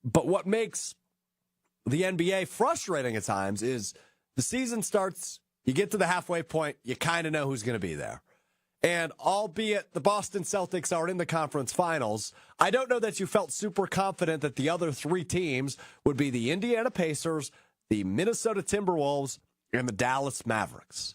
But what makes the NBA frustrating at times is the season starts, you get to the halfway point, you kind of know who's going to be there. And albeit the Boston Celtics are in the conference finals, I don't know that you felt super confident that the other three teams would be the Indiana Pacers, the Minnesota Timberwolves, and the Dallas Mavericks.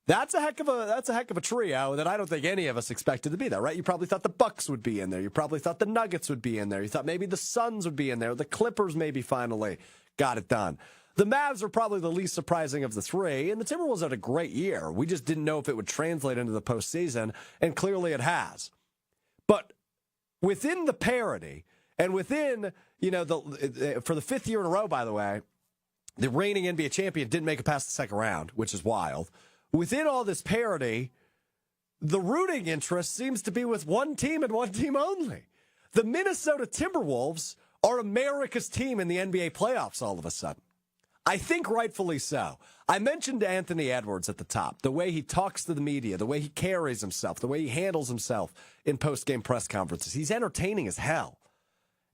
That's a heck of a trio that I don't think any of us expected to be there, right? You probably thought the Bucks would be in there. You probably thought the Nuggets would be in there. You thought maybe the Suns would be in there. The Clippers maybe finally got it done. The Mavs are probably the least surprising of the three, and the Timberwolves had a great year. We just didn't know if it would translate into the postseason, and clearly it has. But within the parity, and within, for the fifth year in a row, by the way, the reigning NBA champion didn't make it past the second round, which is wild. Within all this parity, the rooting interest seems to be with one team and one team only. The Minnesota Timberwolves are America's team in the NBA playoffs all of a sudden. I think rightfully so. I mentioned Anthony Edwards at the top, the way he talks to the media, the way he carries himself, the way he handles himself in post-game press conferences. He's entertaining as hell.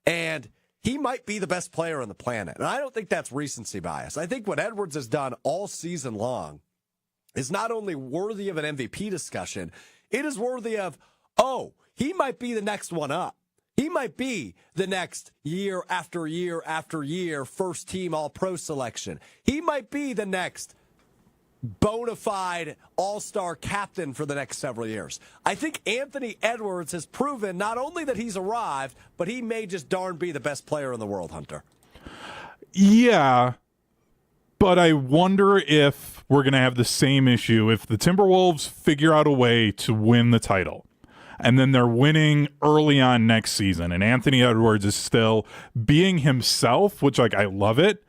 And he might be the best player on the planet. And I don't think that's recency bias. I think what Edwards has done all season long is not only worthy of an MVP discussion, it is worthy of, he might be the next one up. He might be the next year after year after year first team All-Pro selection. He might be the next bona fide all-star captain for the next several years. I think Anthony Edwards has proven not only that he's arrived, but he may just darn be the best player in the world, Hunter. Yeah, but I wonder if we're going to have the same issue if the Timberwolves figure out a way to win the title. And then they're winning early on next season. And Anthony Edwards is still being himself, which, I love it.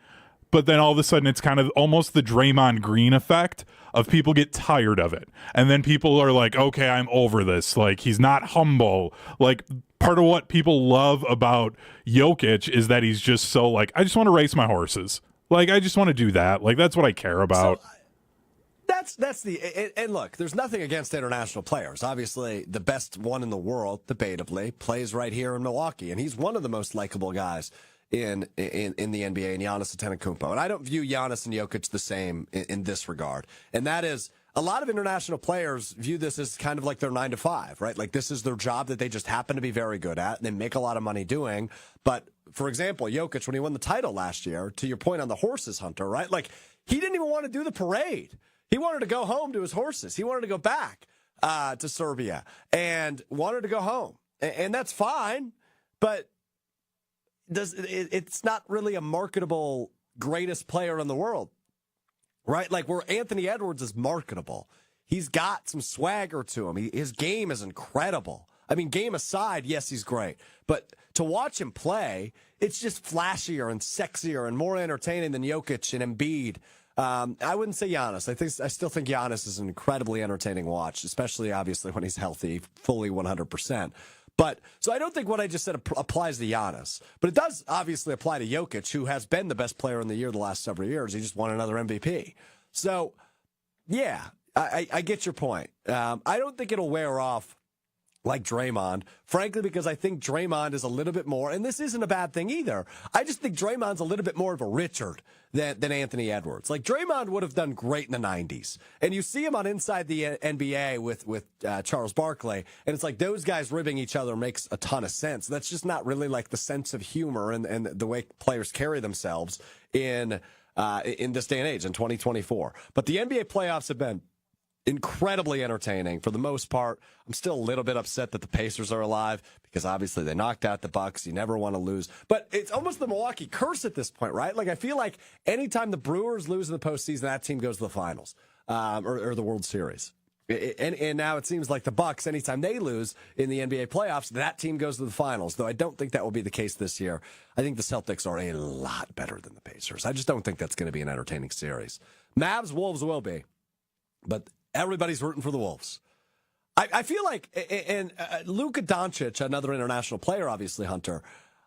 But then all of a sudden, it's kind of almost the Draymond Green effect of people get tired of it. And then people are like, okay, I'm over this. Like, he's not humble. Like, part of what people love about Jokic is that he's just so, I just want to race my horses. Like, I just want to do that. Like, that's what I care about. So, That's and look, there's nothing against international players. Obviously, the best one in the world, debatably, plays right here in Milwaukee, and he's one of the most likable guys in the NBA, and Giannis Antetokounmpo. And I don't view Giannis and Jokic the same in this regard. And that is, a lot of international players view this as kind of like their 9 to 5, right? Like this is their job that they just happen to be very good at, and they make a lot of money doing. But for example, Jokic, when he won the title last year, to your point on the horses, Hunter, right? Like he didn't even want to do the parade. He wanted to go home to his horses. He wanted to go back to Serbia and wanted to go home. And that's fine, but it's not really a marketable greatest player in the world, right? Like where Anthony Edwards is marketable. He's got some swagger to him. His game is incredible. I mean, game aside, yes, he's great. But to watch him play, it's just flashier and sexier and more entertaining than Jokic and Embiid. I wouldn't say Giannis. I still think Giannis is an incredibly entertaining watch, especially obviously when he's healthy, fully 100%. But so I don't think what I just said applies to Giannis, but it does obviously apply to Jokic, who has been the best player in the year the last several years. He just won another MVP. So, yeah, I get your point. I don't think it'll wear off like Draymond, frankly, because I think Draymond is a little bit more, and this isn't a bad thing either. I just think Draymond's a little bit more of a Richard than Anthony Edwards. Like Draymond would have done great in the 90s. And you see him on Inside the NBA with Charles Barkley, and it's like those guys ribbing each other makes a ton of sense. That's just not really like the sense of humor and the way players carry themselves in this day and age, in 2024. But the NBA playoffs have been incredibly entertaining for the most part. I'm still a little bit upset that the Pacers are alive because obviously they knocked out the Bucks. You never want to lose. But it's almost the Milwaukee curse at this point, right? Like I feel like anytime the Brewers lose in the postseason, that team goes to the finals or the World Series. And now it seems like the Bucks, anytime they lose in the NBA playoffs, that team goes to the finals, though I don't think that will be the case this year. I think the Celtics are a lot better than the Pacers. I just don't think that's going to be an entertaining series. Mavs, Wolves will be. But everybody's rooting for the Wolves. I feel like, and Luka Doncic, another international player, obviously, Hunter,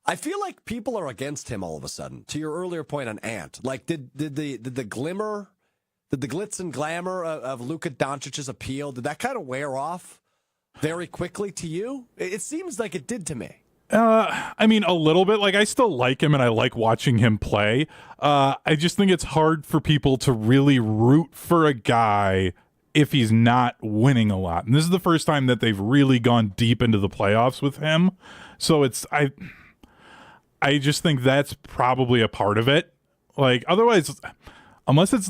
I feel like people are against him all of a sudden. To your earlier point on Ant, like did the glimmer, did the glitz and glamour of Luka Doncic's appeal, did that kind of wear off very quickly to you? It seems like it did to me. I mean, a little bit. Like, I still like him and I like watching him play. I just think it's hard for people to really root for a guy if he's not winning a lot. And this is the first time that they've really gone deep into the playoffs with him. So I just think that's probably a part of it. Like, otherwise, unless it's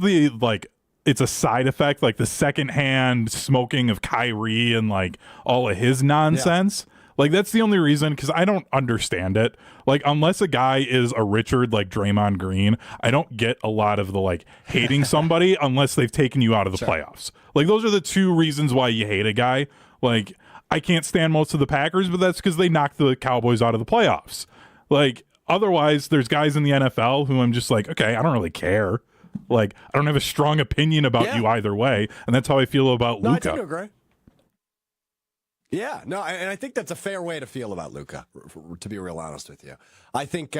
it's a side effect, like the secondhand smoking of Kyrie and like all of his nonsense. Yeah. Like, that's the only reason, because I don't understand it. Like, unless a guy is a Richard like Draymond Green, I don't get a lot of the like hating somebody unless they've taken you out of the playoffs. Like, those are the two reasons why you hate a guy. Like, I can't stand most of the Packers, but that's because they knocked the Cowboys out of the playoffs. Like, otherwise, there's guys in the NFL who I'm just like, okay, I don't really care. Like, I don't have a strong opinion about you either way, and that's how I feel about Luka. I tend to agree. Yeah, no, and I think that's a fair way to feel about Luka, to be real honest with you. I think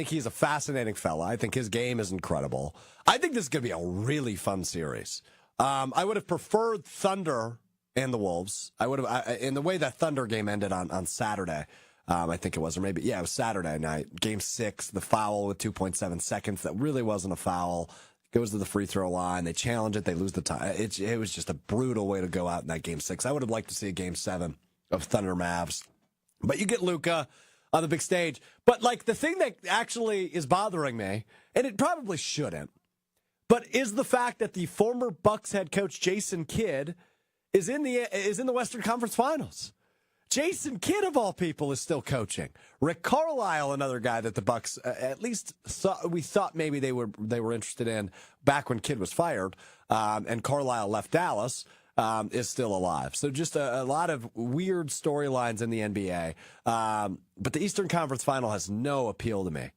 he's a fascinating fella. I think his game is incredible. I think this is going to be a really fun series. I would have preferred Thunder and the Wolves. I would have, in the way that Thunder game ended on Saturday, I think it was, or maybe, it was Saturday night, Game 6, the foul with 2.7 seconds. That really wasn't a foul. Goes to the free throw line. They challenge it. They lose the tie. It was just a brutal way to go out in that Game 6. I would have liked to see a Game 7 of Thunder Mavs. But you get Luka on the big stage. But, like, the thing that actually is bothering me, and it probably shouldn't, but is the fact that the former Bucks head coach Jason Kidd is in the Western Conference Finals. Jason Kidd, of all people, is still coaching. Rick Carlisle, another guy that the Bucks at least we thought maybe they were interested in back when Kidd was fired, and Carlisle left Dallas, is still alive. So just a lot of weird storylines in the NBA. But the Eastern Conference Final has no appeal to me.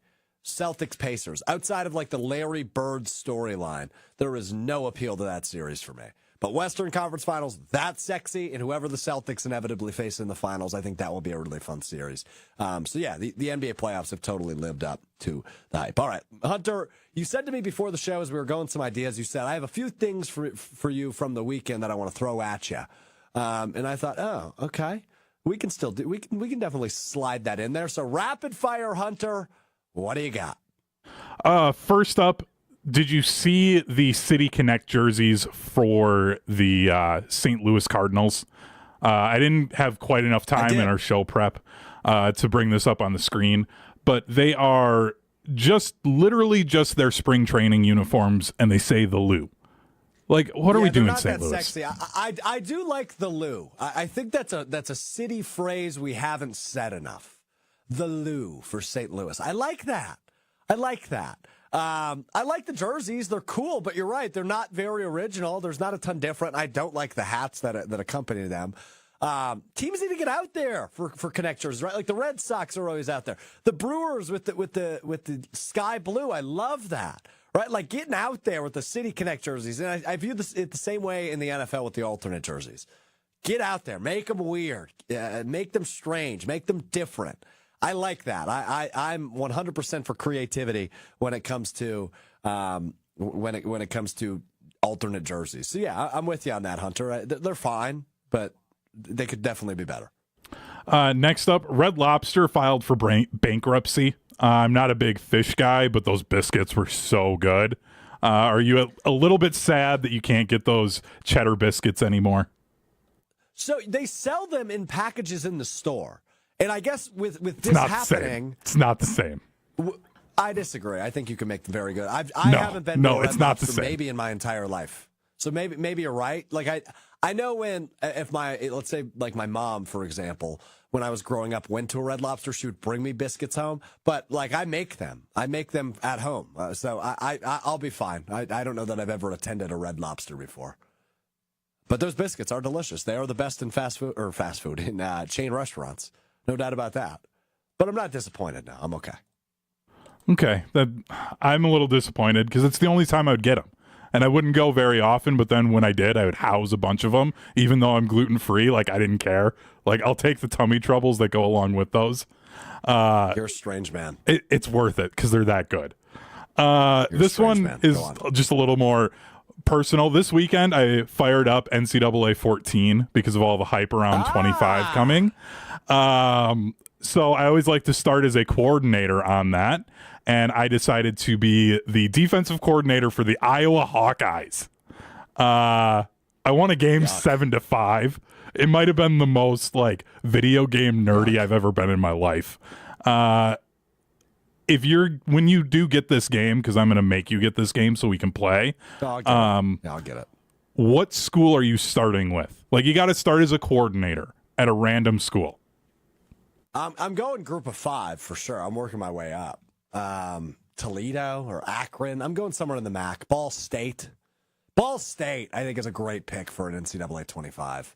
Celtics Pacers, outside of like the Larry Bird storyline, there is no appeal to that series for me. But Western Conference Finals, that's sexy, and whoever the Celtics inevitably face in the finals, I think that will be a really fun series. So yeah, the NBA playoffs have totally lived up to the hype. All right, Hunter, you said to me before the show as we were going some ideas, you said, I have a few things for you from the weekend that I want to throw at you. And I thought, oh, okay. We can still do, we can definitely slide that in there. So rapid fire, Hunter, what do you got? First up, did you see the City Connect jerseys for the St. Louis Cardinals? I didn't have quite enough time in our show prep to bring this up on the screen, but they are literally just their spring training uniforms, and they say the Lou. Like, what are we doing in St. Louis? Sexy. I do like the Lou. I think that's a city phrase we haven't said enough. The Lou for St. Louis. I like that. I like the jerseys. They're cool, but you're right. They're not very original. There's not a ton different. I don't like the hats that accompany them. Teams need to get out there for Connect jerseys, right? Like the Red Sox are always out there. The Brewers with the sky blue. I love that, right? Like getting out there with the City Connect jerseys. And I view it the same way in the NFL with the alternate jerseys. Get out there, make them weird, make them strange, make them different. I like that. I'm 100% for creativity when it comes to when it comes to alternate jerseys. So yeah, I'm with you on that, Hunter. They're fine, but they could definitely be better. Next up, Red Lobster filed for bankruptcy. I'm not a big fish guy, but those biscuits were so good. Are you a little bit sad that you can't get those cheddar biscuits anymore? So they sell them in packages in the store. And I guess with this happening, it's not the same. I disagree. I think you can make them very good. I haven't been to it's not the same. Maybe in my entire life. So maybe you're right. Like I know if let's say like my mom, for example, when I was growing up, went to a Red Lobster, she would bring me biscuits home. But like I make them at home. So I'll be fine. I don't know that I've ever attended a Red Lobster before. But those biscuits are delicious. They are the best in fast food in chain restaurants. No doubt about that. But I'm not disappointed now. I'm okay. Okay. I'm a little disappointed because it's the only time I would get them. And I wouldn't go very often, but then when I did, I would house a bunch of them, even though I'm gluten-free. Like, I didn't care. Like, I'll take the tummy troubles that go along with those. You're a strange man. It's worth it because they're that good. This one is just a little more personal. This weekend, I fired up NCAA 14 because of all the hype around 25 coming. So I always like to start as a coordinator on that, and I decided to be the defensive coordinator for the Iowa Hawkeyes. I won a game 7-5. It might have been the most like video game nerdy I've ever been in my life. When you do get this game, because I'm going to make you get this game so we can play. I'll get it. What school are you starting with? Like, you got to start as a coordinator at a random school. I'm going group of 5 for sure. I'm working my way up. Toledo or Akron. I'm going somewhere in the MAC. Ball State. Ball State, I think, is a great pick for an NCAA 25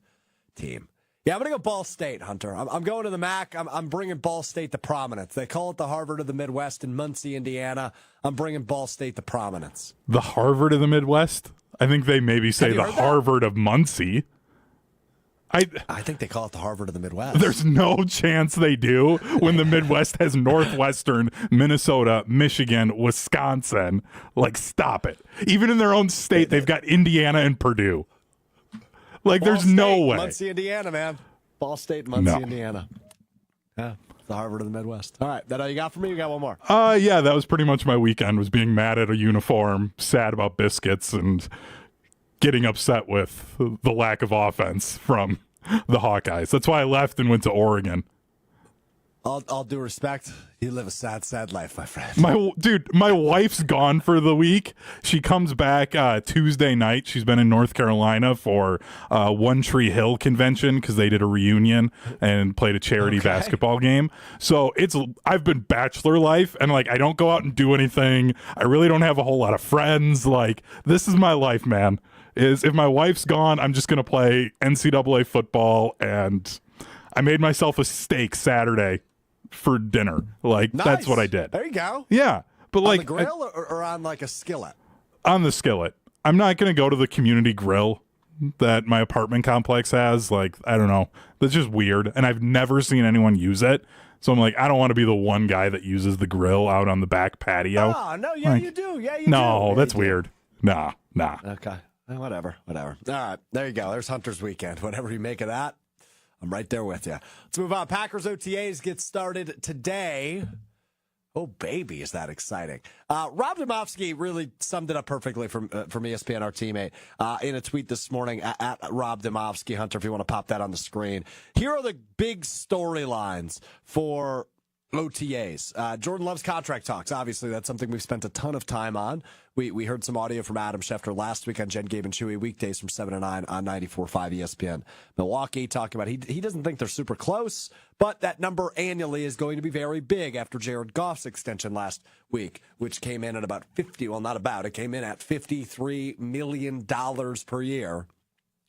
team. Yeah, I'm going to go Ball State, Hunter. I'm going to the MAC. I'm bringing Ball State to prominence. They call it the Harvard of the Midwest in Muncie, Indiana. I'm bringing Ball State to prominence. The Harvard of the Midwest? I think they maybe say the Harvard of Muncie. I think they call it the Harvard of the Midwest. There's no chance they do when the Midwest has Northwestern, Minnesota, Michigan, Wisconsin. Like, stop it. Even in their own state, they've got Indiana and Purdue. Like, there's no way. Muncie, Indiana, man. Ball State, Muncie, Indiana. Yeah, the Harvard of the Midwest. All right, that all you got for me? You got one more? Yeah, that was pretty much my weekend, was being mad at a uniform, sad about biscuits, and getting upset with the lack of offense from the Hawkeyes. That's why I left and went to Oregon. All due respect, you live a sad, sad life, my friend. My wife's gone for the week. She comes back Tuesday night. She's been in North Carolina for One Tree Hill convention because they did a reunion and played a charity basketball game. So I've been bachelor life, and like, I don't go out and do anything. I really don't have a whole lot of friends. Like, this is my life, man. If my wife's gone, I'm just gonna play NCAA football, and I made myself a steak Saturday for dinner. Like, nice. That's what I did. There you go. Yeah. But on the grill or on like a skillet? On the skillet. I'm not going to go to the community grill that my apartment complex has. Like, I don't know. That's just weird. And I've never seen anyone use it. So I'm like, I don't want to be the one guy that uses the grill out on the back patio. Oh, no, yeah, like, you do. Yeah, you do. No, yeah, that's weird. Nah. Okay. Whatever. All right. There you go. There's Hunter's weekend. Whatever you make of that, I'm right there with you. Let's move on. Packers OTAs get started today. Oh, baby, is that exciting. Rob Demovsky really summed it up perfectly from ESPN, our teammate, in a tweet this morning at Rob Demovsky. Hunter, if you want to pop that on the screen. Here are the big storylines for OTAs. Jordan Love's contract talks. Obviously, that's something we've spent a ton of time on. We heard some audio from Adam Schefter last week on Jen, Gabe, and Chewy, weekdays from 7 to 9 on 94.5 ESPN. Milwaukee talking about he doesn't think they're super close, but that number annually is going to be very big after Jared Goff's extension last week, which came in at about it came in at $53 million per year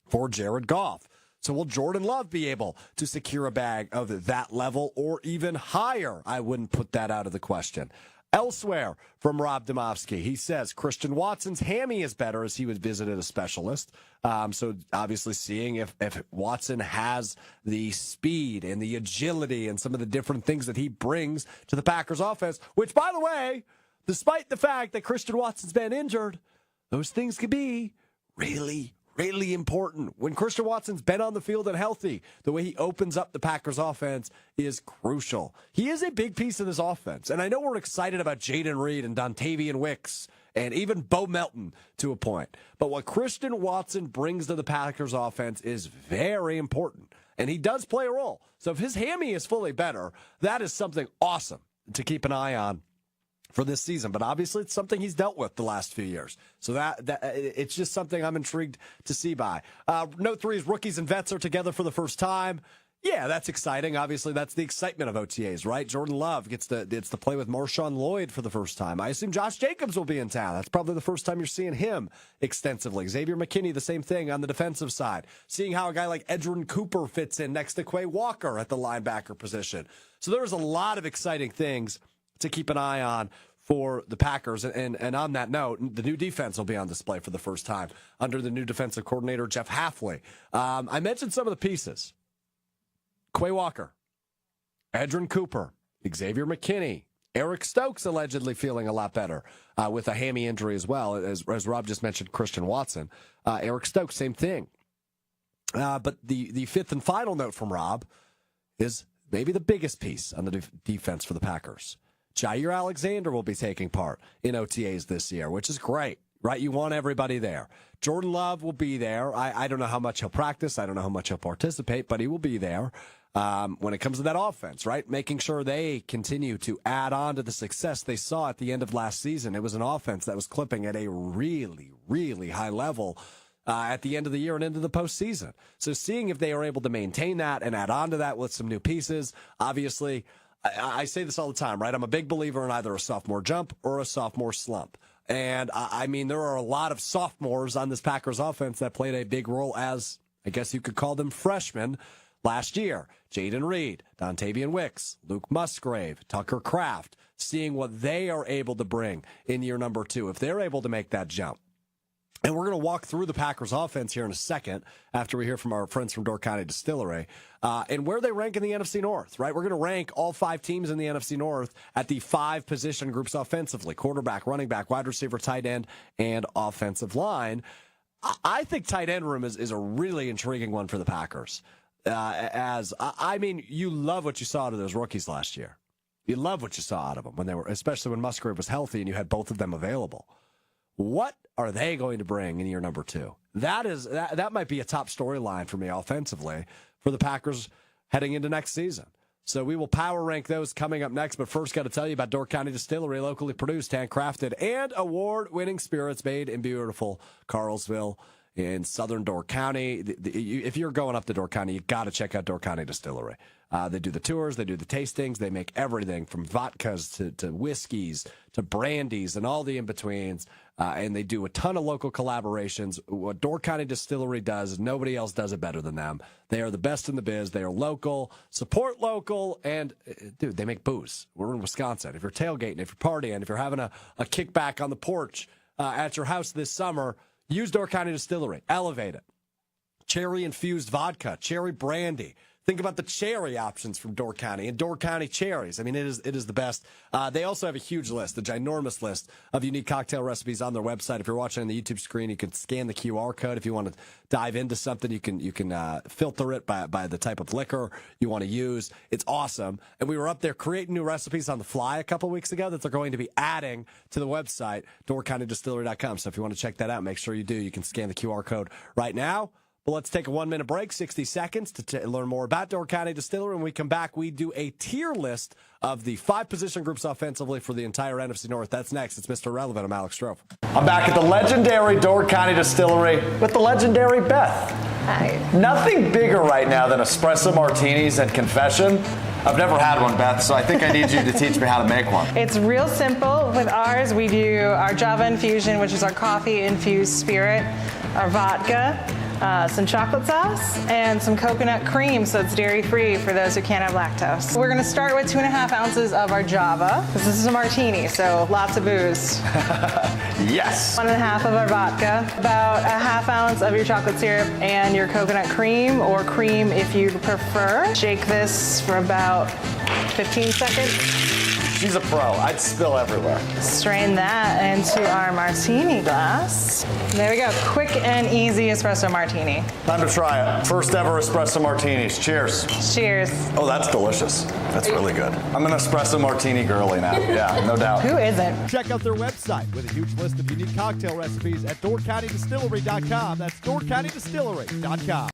for Jared Goff. So will Jordan Love be able to secure a bag of that level or even higher? I wouldn't put that out of the question. Elsewhere from Rob Demovsky, he says Christian Watson's hammy is better as he was visited a specialist. So obviously seeing if Watson has the speed and the agility and some of the different things that he brings to the Packers offense, which, by the way, despite the fact that Christian Watson's been injured, those things could be really important. When Christian Watson's been on the field and healthy, the way he opens up the Packers offense is crucial. He is a big piece of this offense. And I know we're excited about Jaden Reed and Dontavian Wicks and even Bo Melton to a point. But what Christian Watson brings to the Packers offense is very important. And he does play a role. So if his hammy is fully better, that is something awesome to keep an eye on for this season, but obviously it's something he's dealt with the last few years. So that it's just something I'm intrigued to see by. Note 3 is rookies and vets are together for the first time. Yeah, that's exciting. Obviously, that's the excitement of OTAs, right? Jordan Love gets to play with Marshawn Lloyd for the first time. I assume Josh Jacobs will be in town. That's probably the first time you're seeing him extensively. Xavier McKinney, the same thing on the defensive side. Seeing how a guy like Edgerrin Cooper fits in next to Quay Walker at the linebacker position. So there's a lot of exciting things to keep an eye on for the Packers. And on that note, the new defense will be on display for the first time under the new defensive coordinator, Jeff Hafley. I mentioned some of the pieces. Quay Walker, Edgerrin Cooper, Xavier McKinney, Eric Stokes allegedly feeling a lot better with a hammy injury as well. As Rob just mentioned, Christian Watson. Eric Stokes, same thing. But the fifth and final note from Rob is maybe the biggest piece on the defense for the Packers. Jair Alexander will be taking part in OTAs this year, which is great, right? You want everybody there. Jordan Love will be there. I don't know how much he'll practice. I don't know how much he'll participate, but he will be there when it comes to that offense, right? Making sure they continue to add on to the success they saw at the end of last season. It was an offense that was clipping at a really, really high level at the end of the year and into the postseason. So seeing if they are able to maintain that and add on to that with some new pieces, obviously, I say this all the time, right? I'm a big believer in either a sophomore jump or a sophomore slump. And I mean, there are a lot of sophomores on this Packers offense that played a big role as, I guess you could call them freshmen last year. Jaden Reed, Dontavian Wicks, Luke Musgrave, Tucker Kraft, seeing what they are able to bring in year number 2, if they're able to make that jump. And we're going to walk through the Packers offense here in a second after we hear from our friends from Door County Distillery and where they rank in the NFC North, right? We're going to rank all 5 teams in the NFC North at the 5 position groups offensively: quarterback, running back, wide receiver, tight end, and offensive line. I think tight end room is a really intriguing one for the Packers. I mean, you love what you saw out of those rookies last year. You love what you saw out of them when they were, especially when Musgrave was healthy and you had both of them available. What are they going to bring in year number 2? That might be a top storyline for me offensively for the Packers heading into next season. So we will power rank those coming up next. But first, got to tell you about Door County Distillery, locally produced, handcrafted, and award-winning spirits made in beautiful Carlsville in southern Door County. If you're going up to Door County, you got to check out Door County Distillery. They do the tours, they do the tastings, they make everything from vodkas to whiskeys to brandies and all the in-betweens, and they do a ton of local collaborations. What Door County Distillery does, nobody else does it better than them. They are the best in the biz. They are local, support local, and, dude, they make booze. We're in Wisconsin. If you're tailgating, if you're partying, if you're having a kickback on the porch at your house this summer, use Door County Distillery. Elevate it. Cherry-infused vodka, cherry brandy. Think about the cherry options from Door County and Door County cherries. I mean, it is the best. They also have a huge list, a ginormous list of unique cocktail recipes on their website. If you're watching on the YouTube screen, you can scan the QR code. If you want to dive into something, you can filter it by the type of liquor you want to use. It's awesome. And we were up there creating new recipes on the fly a couple weeks ago that they're going to be adding to the website, doorcountydistillery.com. So if you want to check that out, make sure you do. You can scan the QR code right now. Well, let's take a 1-minute break, 60 seconds to learn more about Door County Distillery. When we come back, we do a tier list of the 5 position groups offensively for the entire NFC North. That's next. It's Mr. Relevant. I'm Alex Strouf. I'm back at the legendary Door County Distillery with the legendary Beth. Hi. Nothing bigger right now than espresso martinis and confession. I've never had one, Beth, so I think I need you to teach me how to make one. It's real simple. With ours, we do our Java infusion, which is our coffee-infused spirit, our vodka, some chocolate sauce, and some coconut cream, so it's dairy-free for those who can't have lactose. We're going to start with 2.5 ounces of our Java, because this is a martini, so lots of booze. Yes. 1.5 of our vodka, about a 1/2 ounce of your chocolate syrup and your coconut cream, or cream if you prefer. Shake this for about 15 seconds. She's a pro. I'd spill everywhere. Strain that into our martini glass. There we go. Quick and easy espresso martini. Time to try it. First ever espresso martinis. Cheers. Cheers. Oh, that's delicious. That's really good. I'm an espresso martini girly now. Yeah, no doubt. Who isn't? Check out their website with a huge list of unique cocktail recipes at doorcountydistillery.com. That's doorcountydistillery.com.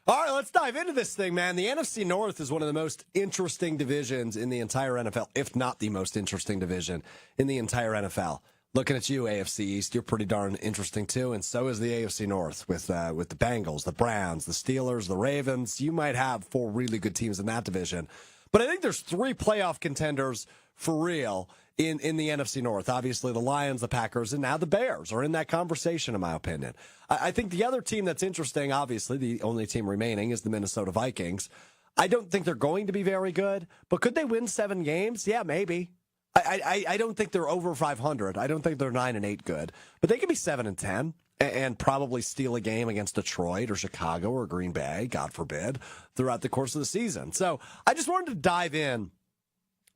All right, let's dive into this thing, man. The NFC North is one of the most interesting divisions in the entire NFL, if not the most interesting division in the entire NFL. Looking at you, AFC East, you're pretty darn interesting too, and so is the AFC North with the Bengals, the Browns, the Steelers, the Ravens. You might have 4 really good teams in that division, but I think there's 3 playoff contenders for real in the NFC North. Obviously, the Lions, the Packers, and now the Bears are in that conversation, in my opinion. I think the other team that's interesting, obviously, the only team remaining, is the Minnesota Vikings. I don't think they're going to be very good, but could they win 7 games? Yeah, maybe. I don't think they're over 500. I don't think they're 9-8 good, but they could be 7-10 and probably steal a game against Detroit or Chicago or Green Bay, God forbid, throughout the course of the season. So I just wanted to dive in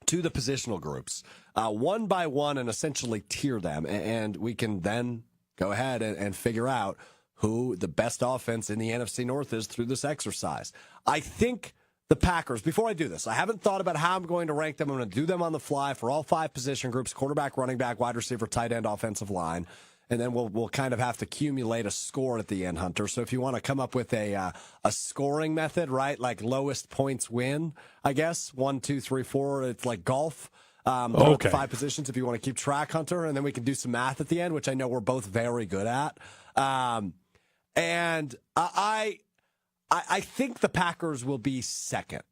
to the positional groups one by one and essentially tier them, and we can then go ahead and figure out who the best offense in the NFC North is through this exercise. I think the Packers, before I do this, I haven't thought about how I'm going to rank them. I'm going to do them on the fly for all 5 position groups: quarterback, running back, wide receiver, tight end, offensive line. And then we'll kind of have to accumulate a score at the end, Hunter. So if you want to come up with a scoring method, right, like lowest points win, I guess 1, 2, 3, 4. It's like golf. Okay. 5 positions if you want to keep track, Hunter, and then we can do some math at the end, which I know we're both very good at. And I think the Packers will be second.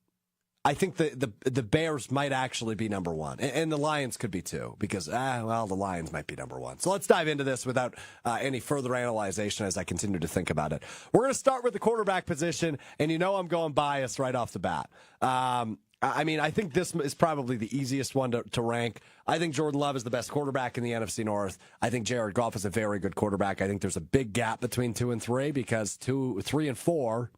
I think the Bears might actually be number 1, and the Lions could be too, because, the Lions might be number 1. So let's dive into this without any further analyzation as I continue to think about it. We're going to start with the quarterback position, and I'm going biased right off the bat. I think this is probably the easiest one to rank. I think Jordan Love is the best quarterback in the NFC North. I think Jared Goff is a very good quarterback. I think there's a big gap between 2 and 3 because 2, 3, and 4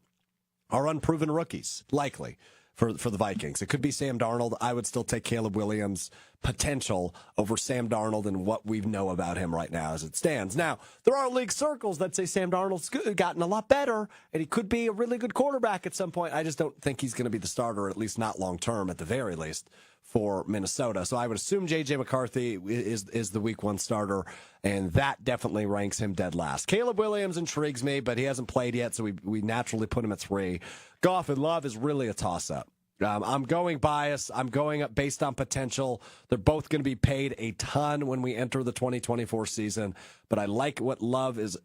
are unproven rookies, likely. For the Vikings. It could be Sam Darnold. I would still take Caleb Williams' potential over Sam Darnold and what we know about him right now as it stands. Now, there are league circles that say Sam Darnold's gotten a lot better, and he could be a really good quarterback at some point. I just don't think he's going to be the starter, at least not long term, at the very least, for Minnesota. So I would assume J.J. McCarthy is the week 1 starter, and that definitely ranks him dead last. Caleb Williams intrigues me, but he hasn't played yet, so we naturally put him at 3. Goff and Love is really a toss-up. I'm going biased. I'm going up based on potential. They're both going to be paid a ton when we enter the 2024 season, but I like what Love is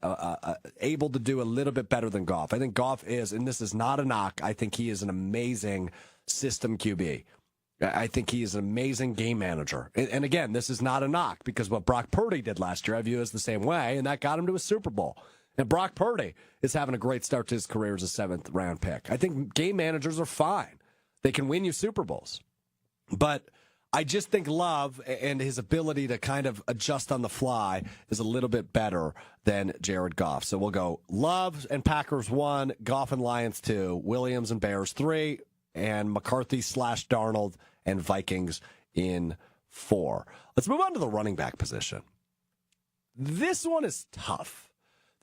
able to do a little bit better than Goff. I think Goff is, and this is not a knock, I think he is an amazing system QB. I think he is an amazing game manager. And again, this is not a knock because what Brock Purdy did last year, I view as the same way, and that got him to a Super Bowl. And Brock Purdy is having a great start to his career as a 7th-round pick. I think game managers are fine. They can win you Super Bowls. But I just think Love and his ability to kind of adjust on the fly is a little bit better than Jared Goff. So we'll go Love and Packers 1, Goff and Lions 2, Williams and Bears 3, and McCarthy/Darnold and Vikings in 4. Let's move on to the running back position. This one is tough.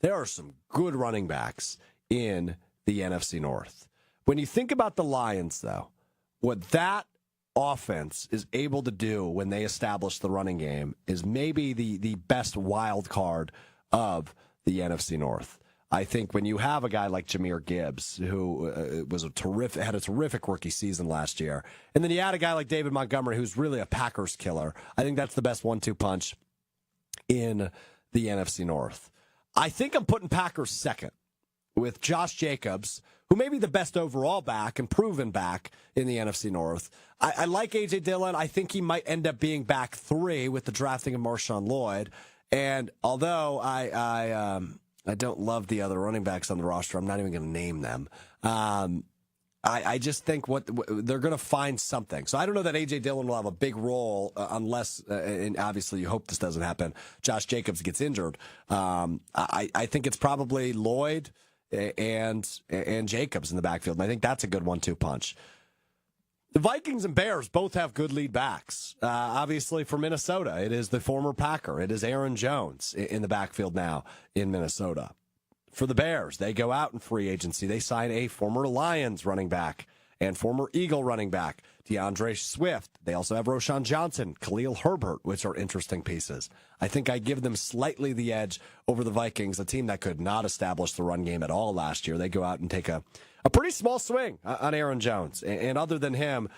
There are some good running backs in the NFC North. When you think about the Lions, though, what that offense is able to do when they establish the running game is maybe the best wild card of the NFC North. I think when you have a guy like Jahmyr Gibbs, who had a terrific rookie season last year, and then you add a guy like David Montgomery, who's really a Packers killer, I think that's the best 1-2 punch in the NFC North. I think I'm putting Packers second with Josh Jacobs, who may be the best overall back and proven back in the NFC North. I like A.J. Dillon. I think he might end up being back 3 with the drafting of Marshawn Lloyd. And although I don't love the other running backs on the roster, I'm not even going to name them. I just think what they're going to find something. So I don't know that A.J. Dillon will have a big role unless, and obviously you hope this doesn't happen, Josh Jacobs gets injured. I think it's probably Lloyd and Jacobs in the backfield, and I think that's a good 1-2 punch. The Vikings and Bears both have good lead backs. Obviously for Minnesota, it is the former Packer. It is Aaron Jones in the backfield now in Minnesota. For the Bears, they go out in free agency. They sign a former Lions running back and former Eagle running back, DeAndre Swift. They also have Roshan Johnson, Khalil Herbert, which are interesting pieces. I think I give them slightly the edge over the Vikings, a team that could not establish the run game at all last year. They go out and take a pretty small swing on Aaron Jones. And other than him,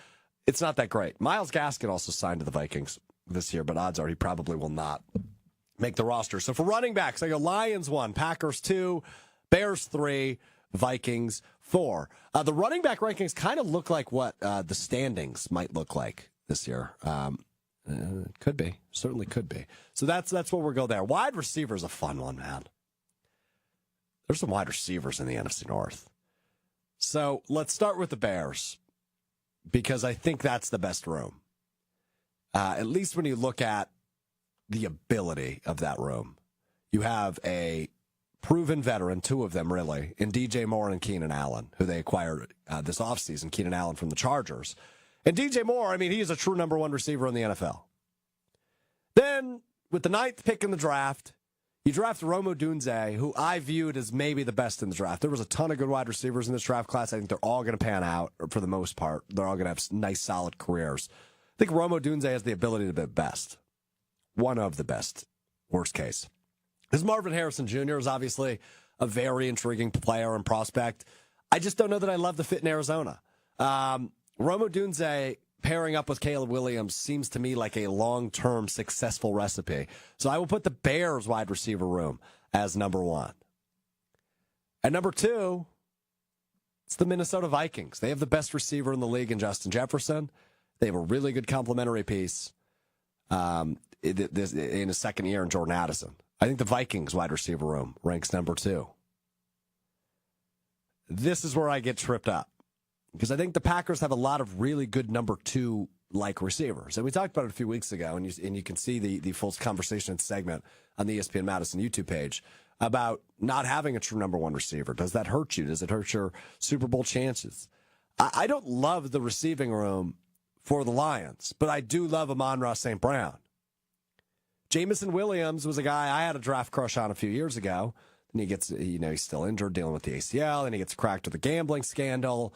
it's not that great. Myles Gaskin also signed to the Vikings this year, but odds are he probably will not make the roster. So for running backs, I go Lions 1, Packers 2, Bears 3, Vikings 4. The running back rankings kind of look like what the standings might look like this year. Could be. Certainly could be. So that's where we'll go there. Wide receiver is a fun one, man. There's some wide receivers in the NFC North. So let's start with the Bears because I think that's the best room. At least when you look at the ability of that room. You have a proven veteran, 2 of them really, in DJ Moore and Keenan Allen, who they acquired this offseason, Keenan Allen from the Chargers. And DJ Moore, I mean, he is a true number 1 receiver in the NFL. Then, with the 9th pick in the draft, You draft Rome Odunze, who I viewed as maybe the best in the draft. There was a ton of good wide receivers in this draft class. I think they're all going to pan out for the most part. They're all going to have nice, solid careers. I think Rome Odunze has the ability to be best. One of the best, worst case. This Marvin Harrison Jr. is obviously a very intriguing player and prospect. I just don't know that I love the fit in Arizona. Rome Odunze pairing up with Caleb Williams seems to me like a long-term successful recipe. So I will put the Bears wide receiver room as number 1. At number 2, it's the Minnesota Vikings. They have the best receiver in the league in Justin Jefferson. They have a really good complementary piece in his second year in Jordan Addison. I think the Vikings wide receiver room ranks number 2. This is where I get tripped up, because I think the Packers have a lot of really good number 2-like receivers. And we talked about it a few weeks ago, and you can see the full conversation and segment on the ESPN Madison YouTube page about not having a true number 1 receiver. Does that hurt you? Does it hurt your Super Bowl chances? I don't love the receiving room for the Lions, but I do love Amon-Ra St. Brown. Jamison Williams was a guy I had a draft crush on a few years ago. And he gets, he's still injured, dealing with the ACL, and he gets cracked with the gambling scandal.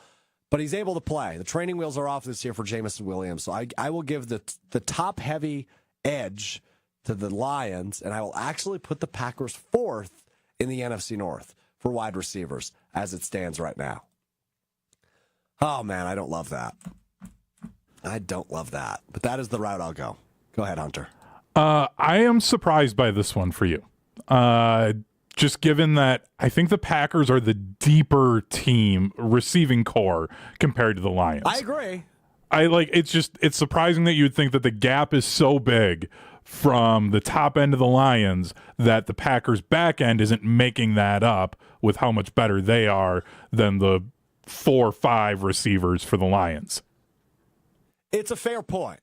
But he's able to play. The training wheels are off this year for Jamison Williams. So I will give the top-heavy edge to the Lions, and I will actually put the Packers 4th in the NFC North for wide receivers as it stands right now. Oh, man, I don't love that. I don't love that. But that is the route I'll go. Go ahead, Hunter. I am surprised by this one for you. Just given that I think the Packers are the deeper team receiving core compared to the Lions. I agree. It's surprising that you'd think that the gap is so big from the top end of the Lions that the Packers back end isn't making that up with how much better they are than the 4 or 5 receivers for the Lions. It's a fair point.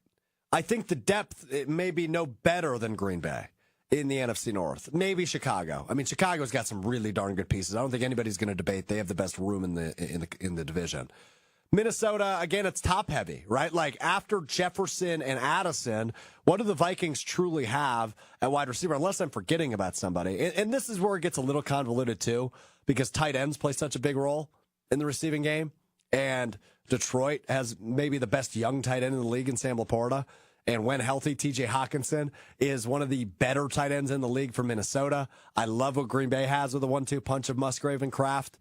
I think the depth, it may be no better than Green Bay in the NFC North. Maybe Chicago. I mean, Chicago's got some really darn good pieces. I don't think anybody's going to debate they have the best room in the division. Minnesota, again, it's top heavy, right? Like after Jefferson and Addison, what do the Vikings truly have at wide receiver? Unless I'm forgetting about somebody. And this is where it gets a little convoluted too, because tight ends play such a big role in the receiving game. And Detroit has maybe the best young tight end in the league in Sam Laporta. And when healthy, TJ Hawkinson is one of the better tight ends in the league for Minnesota. I love what Green Bay has with a 1-2 punch of Musgrave and Kraft.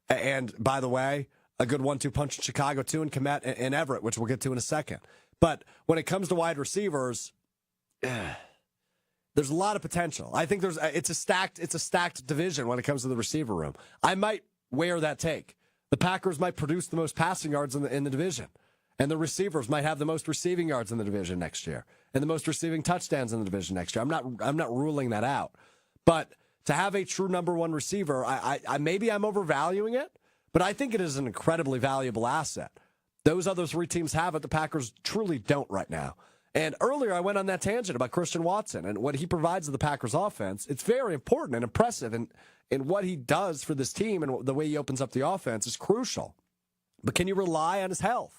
And by the way, a good 1-2 punch in Chicago too, and Kmet and Everett, which we'll get to in a second. But when it comes to wide receivers, there's a lot of potential. I think it's a stacked division when it comes to the receiver room. I might wear that take. The Packers might produce the most passing yards in the division. And the receivers might have the most receiving yards in the division next year, and the most receiving touchdowns in the division next year. I'm not ruling that out. But to have a true number 1 receiver, I maybe I'm overvaluing it, but I think it is an incredibly valuable asset. Those other 3 teams have it. The Packers truly don't right now. And earlier I went on that tangent about Christian Watson and what he provides to the Packers offense. It's very important and impressive, and what he does for this team and the way he opens up the offense is crucial. But can you rely on his health?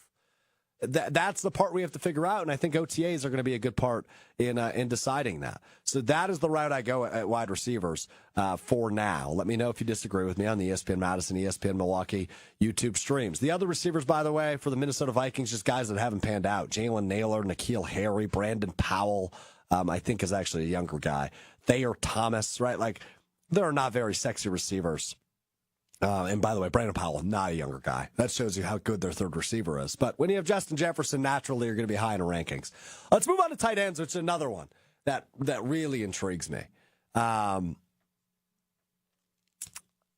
That's the part we have to figure out, and I think OTAs are going to be a good part in deciding that. So that is the route I go at wide receivers for now. Let me know if you disagree with me on the ESPN Madison, ESPN Milwaukee YouTube streams. The other receivers, by the way, for the Minnesota Vikings, just guys that haven't panned out. Jalen Naylor, N'Keal Harry, Brandon Powell, I think is actually a younger guy. Thayer Thomas, right? Like, they're not very sexy receivers. And by the way, Brandon Powell, not a younger guy. That shows you how good their third receiver is. But when you have Justin Jefferson, naturally you're going to be high in the rankings. Let's move on to tight ends, which is another one that really intrigues me. I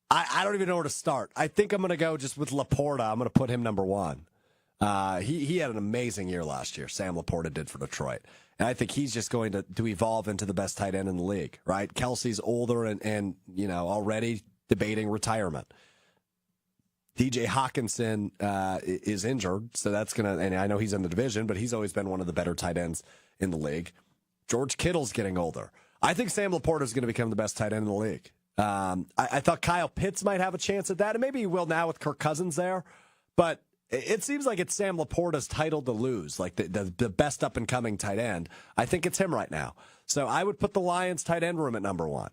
don't even know where to start. I think I'm going to go just with Laporta. I'm going to put him number 1. He had an amazing year last year. Sam Laporta did for Detroit. And I think he's just going to evolve into the best tight end in the league, right? Kelsey's older and already debating retirement. DJ Hawkinson is injured, so that's going to, and I know he's in the division, but he's always been one of the better tight ends in the league. George Kittle's getting older. I think Sam Laporta is going to become the best tight end in the league. I thought Kyle Pitts might have a chance at that, and maybe he will now with Kirk Cousins there, but it seems like it's Sam Laporta's title to lose, like the best up-and-coming tight end. I think it's him right now. So I would put the Lions tight end room at number 1.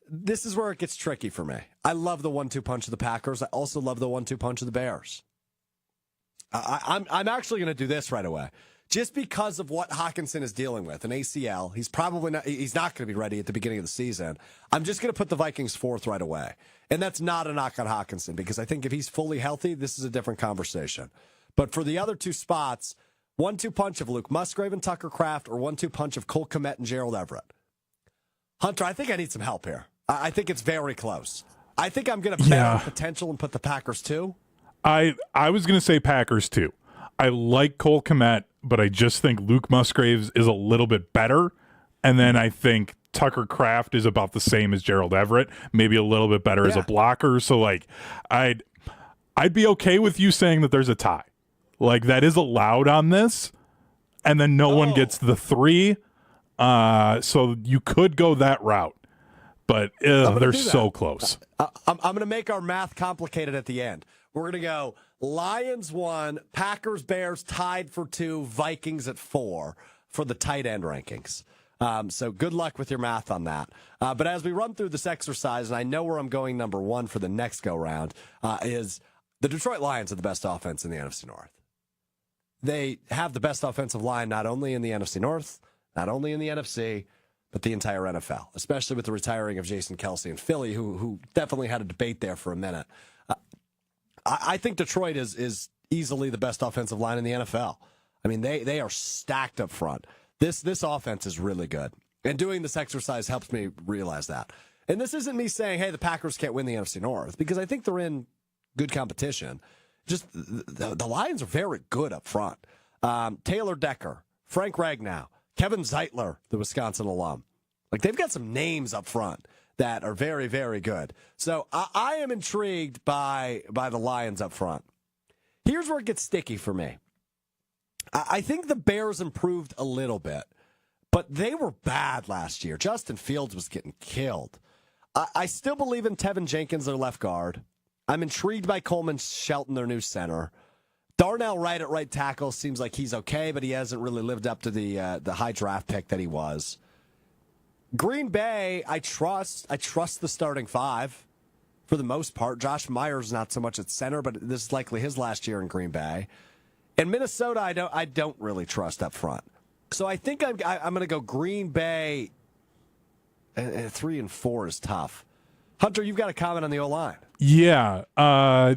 this is where it gets tricky for me. I love the 1-2 punch of the Packers. I also love the 1-2 punch of the Bears. I'm actually going to do this right away. Just because of what Hockenson is dealing with, an ACL, he's not going to be ready at the beginning of the season. I'm just going to put the Vikings fourth right away. And that's not a knock on Hockenson, because I think if he's fully healthy, this is a different conversation. But for the other two spots, 1-2 punch of Luke Musgrave and Tucker Kraft, or 1-2 punch of Cole Kmet and Gerald Everett. Hunter, I think I need some help here. I think it's very close. I think I'm going to bet on potential and put the Packers too. I was going to say Packers too. I like Cole Kmet, but I just think Luke Musgraves is a little bit better. And then I think Tucker Kraft is about the same as Gerald Everett, maybe a little bit better as a blocker. So like I'd be okay with you saying that there's a tie. Like that is allowed on this. And then no one gets the 3. So you could go that route. But they're so close. I'm going to make our math complicated at the end. We're going to go Lions 1, Packers, Bears tied for 2, Vikings at 4 for the tight end rankings. So good luck with your math on that. But as we run through this exercise, and I know where I'm going number 1 for the next go-round, is the Detroit Lions are the best offense in the NFC North. They have the best offensive line not only in the NFC North, not only in the NFC, but the entire NFL, especially with the retiring of Jason Kelce in Philly, who definitely had a debate there for a minute. I think Detroit is easily the best offensive line in the NFL. I mean, they are stacked up front. This offense is really good. And doing this exercise helps me realize that. And this isn't me saying, hey, the Packers can't win the NFC North, because I think they're in good competition. Just the Lions are very good up front. Taylor Decker, Frank Ragnow, Kevin Zeitler, the Wisconsin alum. Like, they've got some names up front that are very, very good. So I am intrigued by the Lions up front. Here's where it gets sticky for me. I think the Bears improved a little bit, but they were bad last year. Justin Fields was getting killed. I still believe in Tevin Jenkins, their left guard. I'm intrigued by Coleman Shelton, their new center. Darnell Wright at right tackle seems like he's okay, but he hasn't really lived up to the high draft pick that he was. Green Bay, I trust the starting 5 for the most part. Josh Myers not so much at center, but this is likely his last year in Green Bay. And Minnesota, I don't really trust up front. So I think I'm going to go Green Bay. 3 and 4 is tough. Hunter, you've got a comment on the O-line. Yeah.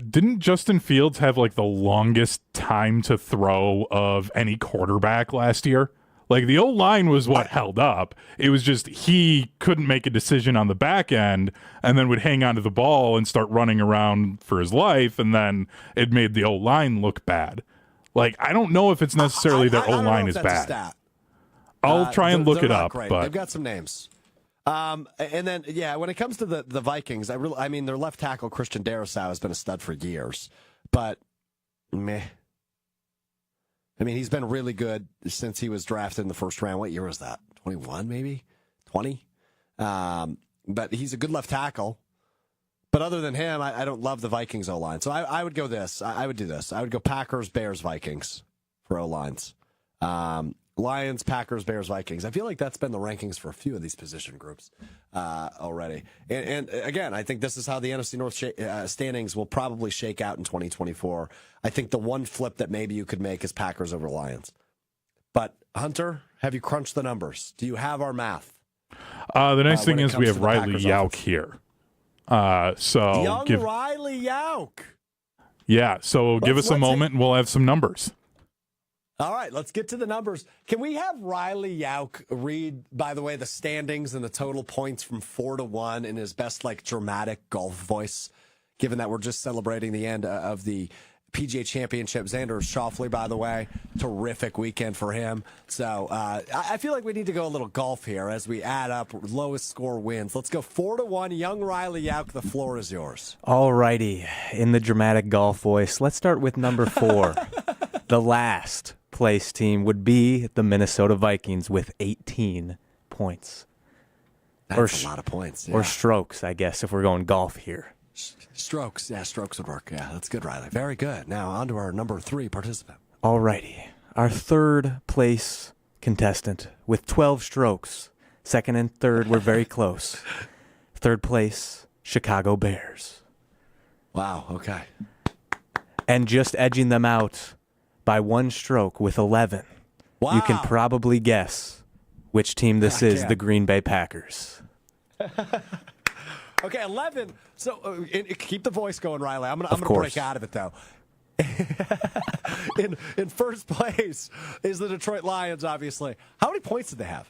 Didn't Justin Fields have like the longest time to throw of any quarterback last year? Like the O-line was what held up. It was just he couldn't make a decision on the back end and then would hang onto the ball and start running around for his life, and then it made the O-line look bad. Like, I don't know if it's necessarily their O-line is bad. I'll try and look it up. But they've got some names. And then, when it comes to the Vikings, their left tackle, Christian Darrisaw, has been a stud for years. But, meh. I mean, he's been really good since he was drafted in the first round. What year was that? 21, maybe? 20? But he's a good left tackle. But other than him, I don't love the Vikings O-line. So I would go this. I would do this. I would go Packers, Bears, Vikings for O-lines. Lions, Packers, Bears, Vikings. I feel like that's been the rankings for a few of these position groups already. And again, I think this is how the NFC North standings will probably shake out in 2024. I think the one flip that maybe you could make is Packers over Lions. But, Hunter, have you crunched the numbers? Do you have our math? The nice thing is we have Riley Yauk here. Riley Yauk. Yeah, so give us a moment and we'll have some numbers. All right, let's get to the numbers. Can we have Riley Yauk read, by the way, the standings and the total points from 4-1 in his best, dramatic golf voice, given that we're just celebrating the end of the PGA Championship. Xander Schauffele, by the way, terrific weekend for him. So I feel like we need to go a little golf here as we add up lowest score wins. Let's go 4-1. Young Riley Yauk, the floor is yours. All righty. In the dramatic golf voice, let's start with number 4. The last place team would be the Minnesota Vikings with 18 points. That's a lot of points. Yeah. Or strokes, I guess, if we're going golf here. Strokes. Yeah, strokes would work. Yeah, that's good, Riley. Very good. Now, on to our number 3 participant. All righty. Our third place contestant with 12 strokes. Second and third were very close. Third place, Chicago Bears. Wow, okay. And just edging them out by one stroke with 11. Wow. You can probably guess which team this is, can. the Green Bay Packers. Okay, 11. So keep the voice going, Riley. I'm gonna course. break out of it, though. in first place is the Detroit Lions, obviously. How many points did they have?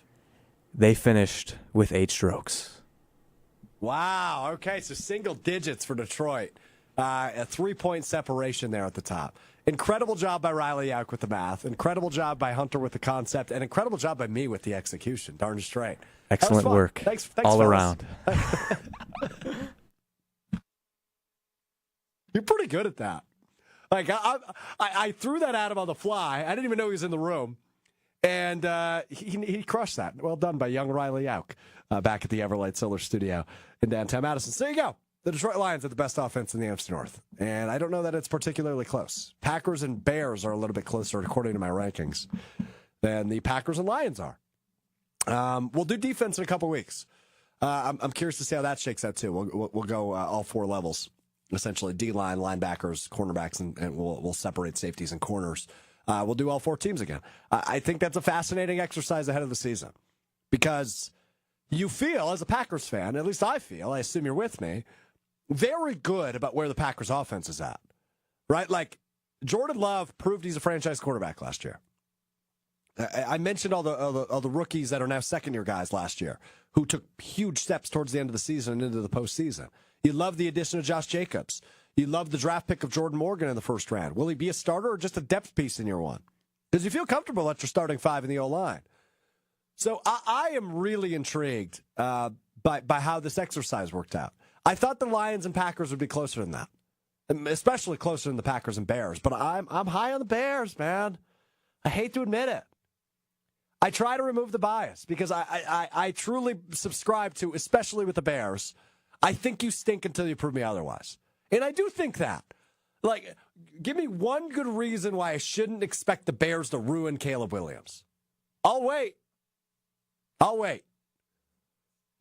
They finished with 8 strokes. Wow, okay, so single digits for Detroit. A 3-point separation there at the top. Incredible job by Riley Yauk with the math. Incredible job by Hunter with the concept. And incredible job by me with the execution. Darn straight. Excellent work. Thanks all fellas. around. You're pretty good at that. Like I threw that at him on the fly. I didn't even know he was in the room. And he crushed that. Well done by young Riley Yauk back at the Everlight Solar Studio in downtown Madison. So there you go. The Detroit Lions are the best offense in the NFC North. And I don't know that it's particularly close. Packers and Bears are a little bit closer, according to my rankings, than the Packers and Lions are. We'll do defense in a couple weeks. I'm curious to see how that shakes out, too. We'll go all 4 levels, essentially D-line, linebackers, cornerbacks, and we'll separate safeties and corners. We'll do all 4 teams again. I think that's a fascinating exercise ahead of the season because you feel, as a Packers fan, at least I feel, I assume you're with me, very good about where the Packers offense is at, right? Like Jordan Love proved he's a franchise quarterback last year. I mentioned all the rookies that are now second-year guys last year who took huge steps towards the end of the season and into the postseason. You love the addition of Josh Jacobs. You love the draft pick of Jordan Morgan in the first round. Will he be a starter or just a depth piece in year one? Because you feel comfortable that you're starting 5 in the O-line. So I am really intrigued by how this exercise worked out. I thought the Lions and Packers would be closer than that, especially closer than the Packers and Bears. But I'm high on the Bears, man. I hate to admit it. I try to remove the bias because I truly subscribe to, especially with the Bears, I think you stink until you prove me otherwise. And I do think that. Like, give me one good reason why I shouldn't expect the Bears to ruin Caleb Williams. I'll wait.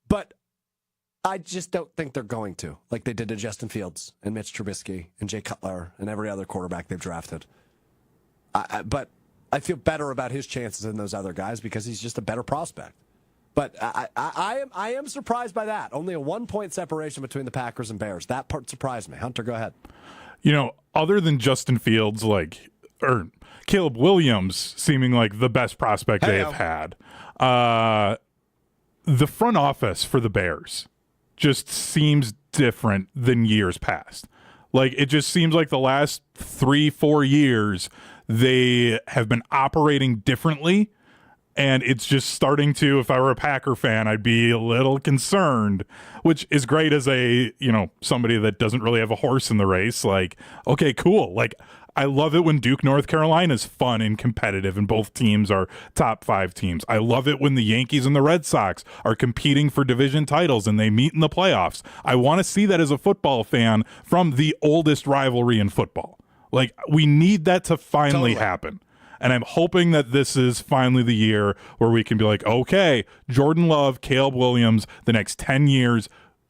But I just don't think they're going to, like they did to Justin Fields and Mitch Trubisky and Jay Cutler and every other quarterback they've drafted. But I feel better about his chances than those other guys because he's just a better prospect. But I am surprised by that. Only a 1-point separation between the Packers and Bears. That part surprised me. Hunter, go ahead. You know, other than Justin Fields, or Caleb Williams seeming like the best prospect they have had, the front office for the Bears just seems different than years past. Like, it just seems like the last 3-4 years, they have been operating differently. And it's just starting to, if I were a Packer fan, I'd be a little concerned, which is great as somebody that doesn't really have a horse in the race. Like, okay, cool. Like, I love it when Duke, North Carolina is fun and competitive and both teams are top 5 teams. I love it when the Yankees and the Red Sox are competing for division titles and they meet in the playoffs. I want to see that as a football fan from the oldest rivalry in football. Like, we need that to finally happen. And I'm hoping that this is finally the year where we can be like, okay, Jordan Love, Caleb Williams, the next 10 years,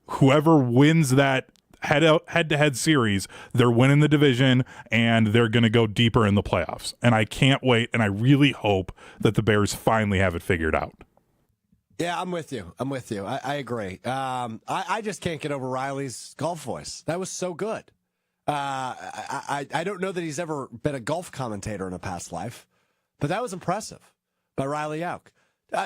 whoever wins that head-to-head series, they're winning the division and they're going to go deeper in the playoffs. And I can't wait, and I really hope that the Bears finally have it figured out. Yeah, I'm with you. I agree. I just can't get over Riley's golf voice. That was so good. I don't know that he's ever been a golf commentator in a past life, but that was impressive by Riley Yauk.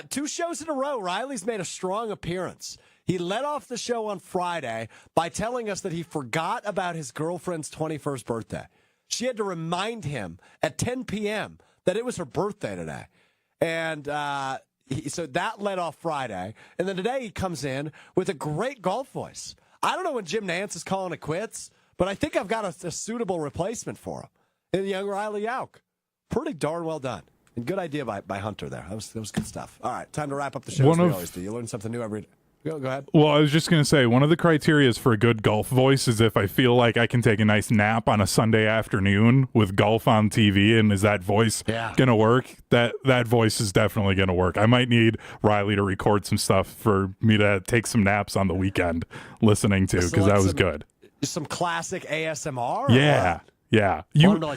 2 shows in a row, Riley's made a strong appearance. He led off the show on Friday by telling us that he forgot about his girlfriend's 21st birthday. She had to remind him at 10 p.m. that it was her birthday today. And so that led off Friday. And then today he comes in with a great golf voice. I don't know when Jim Nantz is calling it quits, but I think I've got a suitable replacement for him in young Riley Yauk. Pretty darn well done. And good idea by Hunter there. That was good stuff. All right, time to wrap up the show as we always do. You learn something new every day. Go ahead. Well, I was just going to say, one of the criteria for a good golf voice is if I feel like I can take a nice nap on a Sunday afternoon with golf on TV, and is that voice going to work? That voice is definitely going to work. I might need Riley to record some stuff for me to take some naps on the weekend listening to, because that was good. Some classic ASMR? Yeah.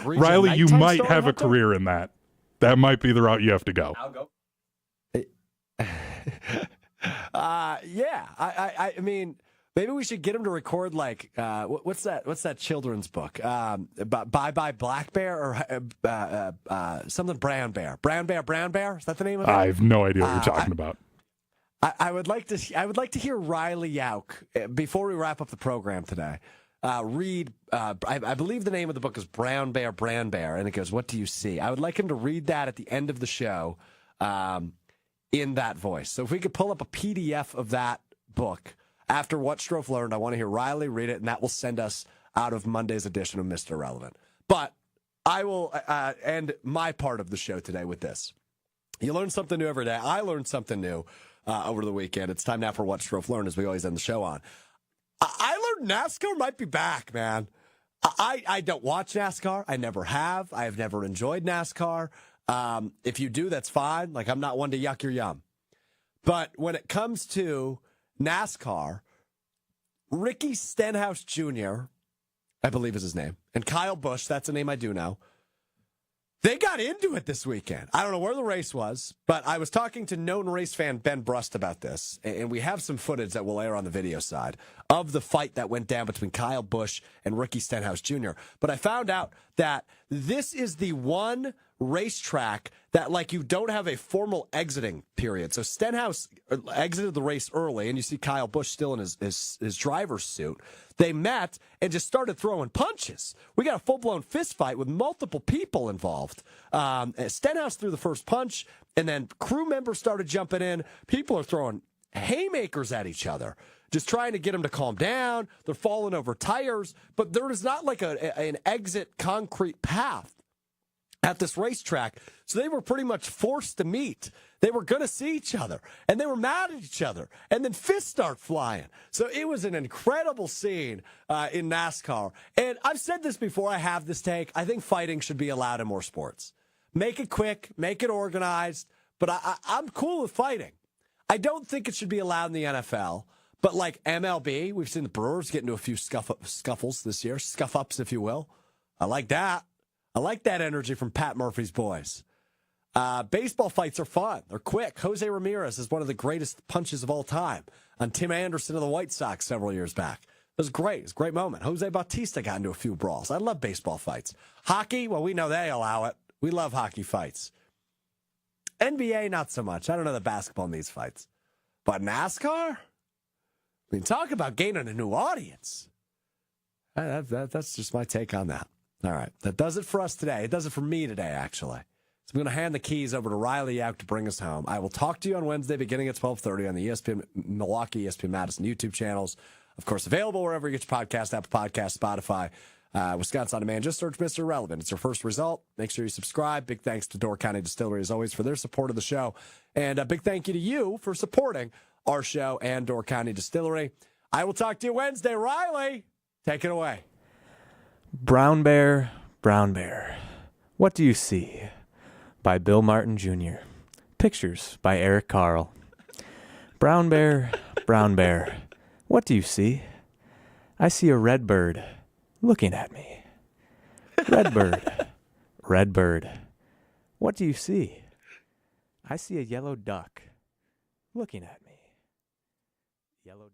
Riley, you might have a career in that. That might be the route you have to go. I'll go. I mean, maybe we should get him to record like what's that children's book about Bye Bye Black Bear or something Brown Bear. Brown Bear. Is that the name of it? I have no idea what you're talking about. I would like to hear Riley Yauk before we wrap up the program today. Read. I believe the name of the book is Brown Bear, and it goes, "What do you see?" I would like him to read that at the end of the show. In that voice. So if we could pull up a PDF of that book after what Strouf learned, I want to hear Riley read it, and that will send us out of Monday's edition of Mr. Relevant. But I will end my part of the show today with this. You learn something new every day. I learned something new over the weekend. It's time now for what Strouf learned, as we always end the show on. I learned NASCAR might be back, man. I don't watch NASCAR. I never have. I have never enjoyed NASCAR. If you do, that's fine. Like, I'm not one to yuck your yum. But when it comes to NASCAR, Ricky Stenhouse Jr., I believe is his name, and Kyle Busch, that's a name I do know, they got into it this weekend. I don't know where the race was, but I was talking to known race fan Ben Brust about this, and we have some footage that will air on the video side of the fight that went down between Kyle Busch and Ricky Stenhouse Jr. But I found out that this is the one racetrack that, like, you don't have a formal exiting period. So Stenhouse exited the race early, and you see Kyle Busch still in his driver's suit. They met and just started throwing punches. We got a full-blown fist fight with multiple people involved. Stenhouse threw the first punch, and then crew members started jumping in. People are throwing haymakers at each other, just trying to get them to calm down. They're falling over tires, but there is not like an exit concrete path at this racetrack. So they were pretty much forced to meet. They were going to see each other, and they were mad at each other, and then fists start flying. So it was an incredible scene in NASCAR. And I've said this before. I have this take. I think fighting should be allowed in more sports. Make it quick, make it organized, but I'm cool with fighting. I don't think it should be allowed in the NFL, but like MLB, we've seen the Brewers get into a few scuffles this year, scuff-ups, if you will. I like that. I like that energy from Pat Murphy's boys. Baseball fights are fun. They're quick. Jose Ramirez is one of the greatest punches of all time on Tim Anderson of the White Sox several years back. It was great. It was a great moment. Jose Bautista got into a few brawls. I love baseball fights. Hockey, well, we know they allow it. We love hockey fights. NBA, not so much. I don't know that basketball needs fights. But NASCAR? I mean, talk about gaining a new audience. That's just my take on that. All right. That does it for us today. It does it for me today, actually. So I'm going to hand the keys over to Riley Yauk to bring us home. I will talk to you on Wednesday beginning at 12:30 on the ESPN Milwaukee, ESPN Madison YouTube channels. Of course, available wherever you get your podcast, Apple Podcasts, Spotify, Wisconsin On Demand. Just search Mr. Relevant. It's your first result. Make sure you subscribe. Big thanks to Door County Distillery, as always, for their support of the show. And a big thank you to you for supporting our show and Door County Distillery. I will talk to you Wednesday. Riley, take it away. Brown Bear, what do you see? By Bill Martin Jr. Pictures by Eric Carl. Brown Bear, what do you see? I see a red bird looking at me. Red bird, what do you see? I see a yellow duck looking at me. Yellow